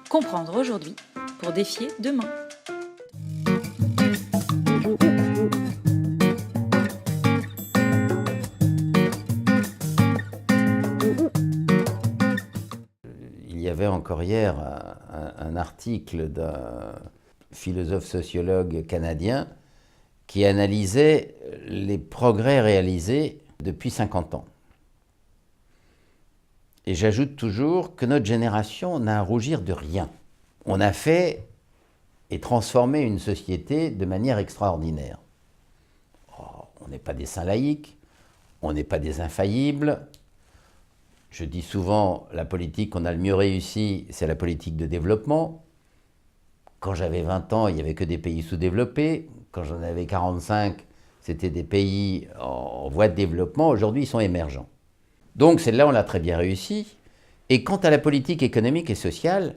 Comprendre aujourd'hui pour défier demain. Il y avait encore hier un article d'un philosophe sociologue canadien qui analysait les progrès réalisés depuis 50 ans. Et j'ajoute toujours que notre génération n'a à rougir de rien. On a fait et transformé une société de manière extraordinaire. Oh, on n'est pas des saints laïcs, on n'est pas des infaillibles. Je dis souvent, la politique qu'on a le mieux réussi, c'est la politique de développement. Quand j'avais 20 ans, il n'y avait que des pays sous-développés. Quand j'en avais 45, c'était des pays en voie de développement. Aujourd'hui, ils sont émergents. Donc celle-là, on l'a très bien réussi. Et quant à la politique économique et sociale,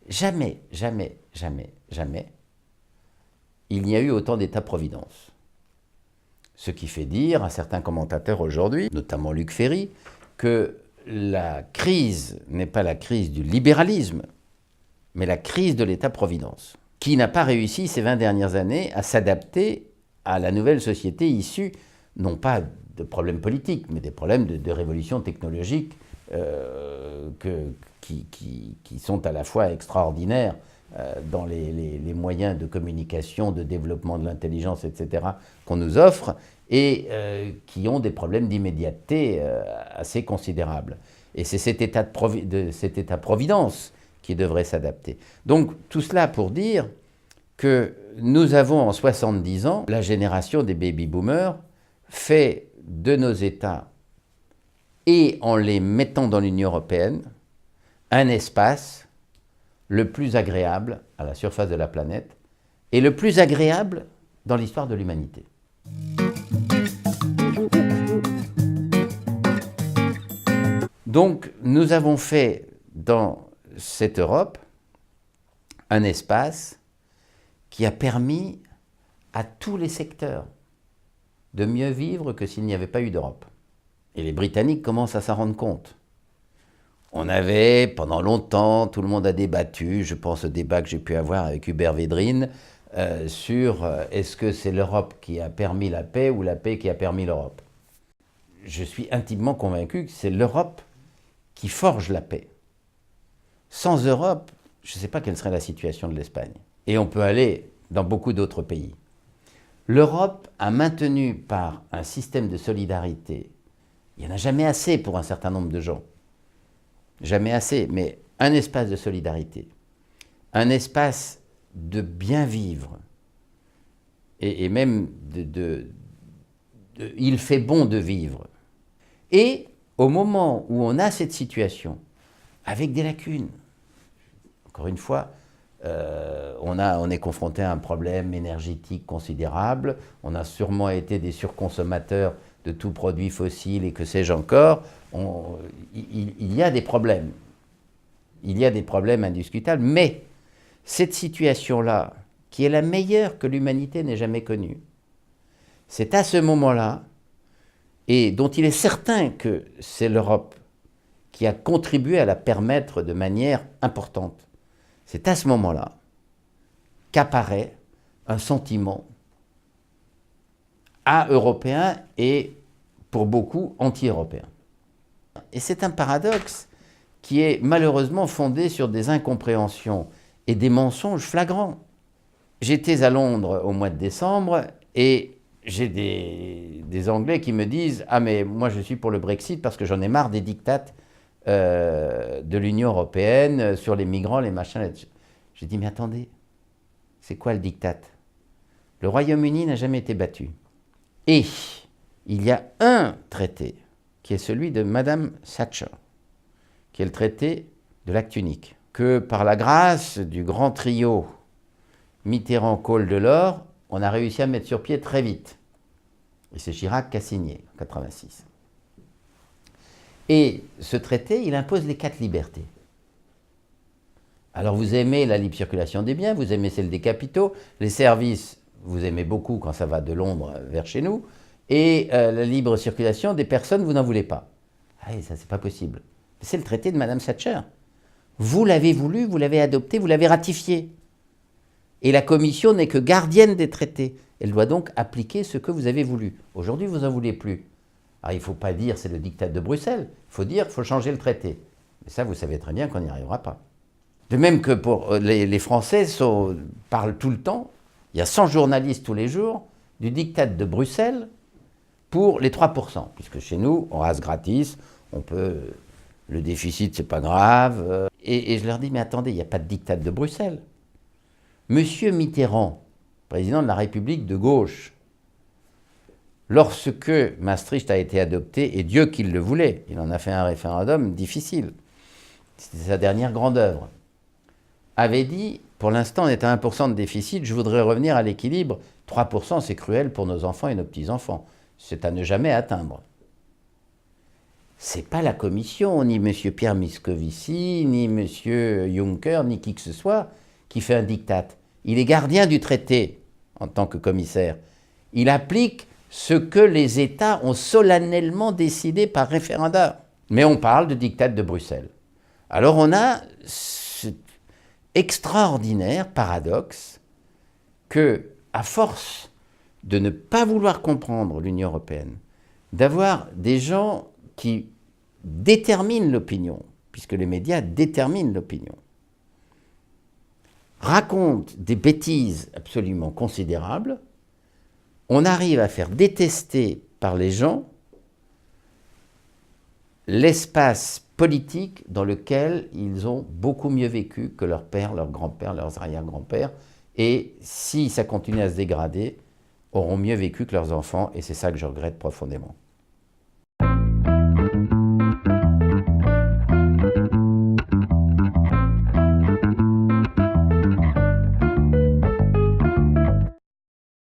jamais, jamais, jamais, jamais, il n'y a eu autant d'État-providence. Ce qui fait dire à certains commentateurs aujourd'hui, notamment Luc Ferry, que la crise n'est pas la crise du libéralisme, mais la crise de l'État-providence, qui n'a pas réussi ces 20 dernières années à s'adapter à la nouvelle société issue, non pas de problèmes politiques, mais des problèmes de révolution technologique qui sont à la fois extraordinaires dans les moyens de communication, de développement de l'intelligence, etc., qu'on nous offre, et qui ont des problèmes d'immédiateté assez considérables. Et c'est cet état-providence qui devrait s'adapter. Donc tout cela pour dire que nous avons en 70 ans, la génération des baby-boomers fait de nos États, et en les mettant dans l'Union européenne, un espace le plus agréable à la surface de la planète et le plus agréable dans l'histoire de l'humanité. Donc nous avons fait dans cette Europe un espace qui a permis à tous les secteurs de mieux vivre que s'il n'y avait pas eu d'Europe. Et les Britanniques commencent à s'en rendre compte. On avait, pendant longtemps, tout le monde a débattu, je pense au débat que j'ai pu avoir avec Hubert Védrine, sur est-ce que c'est l'Europe qui a permis la paix ou la paix qui a permis l'Europe. Je suis intimement convaincu que c'est l'Europe qui forge la paix. Sans Europe, je ne sais pas quelle serait la situation de l'Espagne. Et on peut aller dans beaucoup d'autres pays. L'Europe a maintenu par un système de solidarité, il n'y en a jamais assez pour un certain nombre de gens, jamais assez, mais un espace de solidarité, un espace de bien vivre, et même il fait bon de vivre. Et au moment où on a cette situation, avec des lacunes, encore une fois, on est confronté à un problème énergétique considérable, on a sûrement été des surconsommateurs de tout produit fossile et que sais-je encore, il y a des problèmes. Il y a des problèmes indiscutables, mais cette situation-là, qui est la meilleure que l'humanité n'ait jamais connue, c'est à ce moment-là, et dont il est certain que c'est l'Europe qui a contribué à la permettre de manière importante, c'est à ce moment-là qu'apparaît un sentiment a-européen et, pour beaucoup, anti-européen. Et c'est un paradoxe qui est malheureusement fondé sur des incompréhensions et des mensonges flagrants. J'étais à Londres au mois de décembre et j'ai des Anglais qui me disent « Ah mais moi je suis pour le Brexit parce que j'en ai marre des dictates de l'Union européenne sur les migrants, les machins. » J'ai dit « Mais attendez, c'est quoi le diktat? Le Royaume-Uni n'a jamais été battu. Et il y a un traité qui est celui de Madame Thatcher, qui est le traité de l'acte unique, que par la grâce du grand trio Mitterrand-Kohl-Delors, on a réussi à mettre sur pied très vite. Et c'est Chirac qui a signé en 1986. Et ce traité, il impose les 4 libertés. Alors vous aimez la libre circulation des biens, vous aimez celle des capitaux, les services, vous aimez beaucoup quand ça va de Londres vers chez nous, et la libre circulation des personnes, vous n'en voulez pas. Ah, et ça, c'est pas possible. C'est le traité de Madame Thatcher. Vous l'avez voulu, vous l'avez adopté, vous l'avez ratifié. Et la Commission n'est que gardienne des traités. Elle doit donc appliquer ce que vous avez voulu. Aujourd'hui, vous n'en voulez plus. Alors, il ne faut pas dire c'est le diktat de Bruxelles. Il faut dire qu'il faut changer le traité. Mais ça, vous savez très bien qu'on n'y arrivera pas. De même que pour les Français parlent tout le temps, il y a 100 journalistes tous les jours, du diktat de Bruxelles pour les 3%. Puisque chez nous, on rase gratis, on peut... Le déficit, c'est pas grave. Et je leur dis, mais attendez, il n'y a pas de diktat de Bruxelles. Monsieur Mitterrand, président de la République de gauche, lorsque Maastricht a été adopté, et Dieu qu'il le voulait, il en a fait un référendum difficile, c'était sa dernière grande œuvre, avait dit, pour l'instant on est à 1% de déficit, je voudrais revenir à l'équilibre, 3% c'est cruel pour nos enfants et nos petits-enfants, c'est à ne jamais atteindre. C'est pas la Commission, ni M. Pierre Moscovici, ni M. Juncker, ni qui que ce soit, qui fait un diktat. Il est gardien du traité en tant que commissaire. Il applique ce que les États ont solennellement décidé par référendum. Mais on parle de diktat de Bruxelles. Alors on a cet extraordinaire paradoxe que, à force de ne pas vouloir comprendre l'Union européenne, d'avoir des gens qui déterminent l'opinion, puisque les médias déterminent l'opinion, racontent des bêtises absolument considérables, on arrive à faire détester par les gens l'espace politique dans lequel ils ont beaucoup mieux vécu que leurs pères, leurs grands-pères, leurs arrière-grands-pères, et si ça continue à se dégrader, auront mieux vécu que leurs enfants, et c'est ça que je regrette profondément.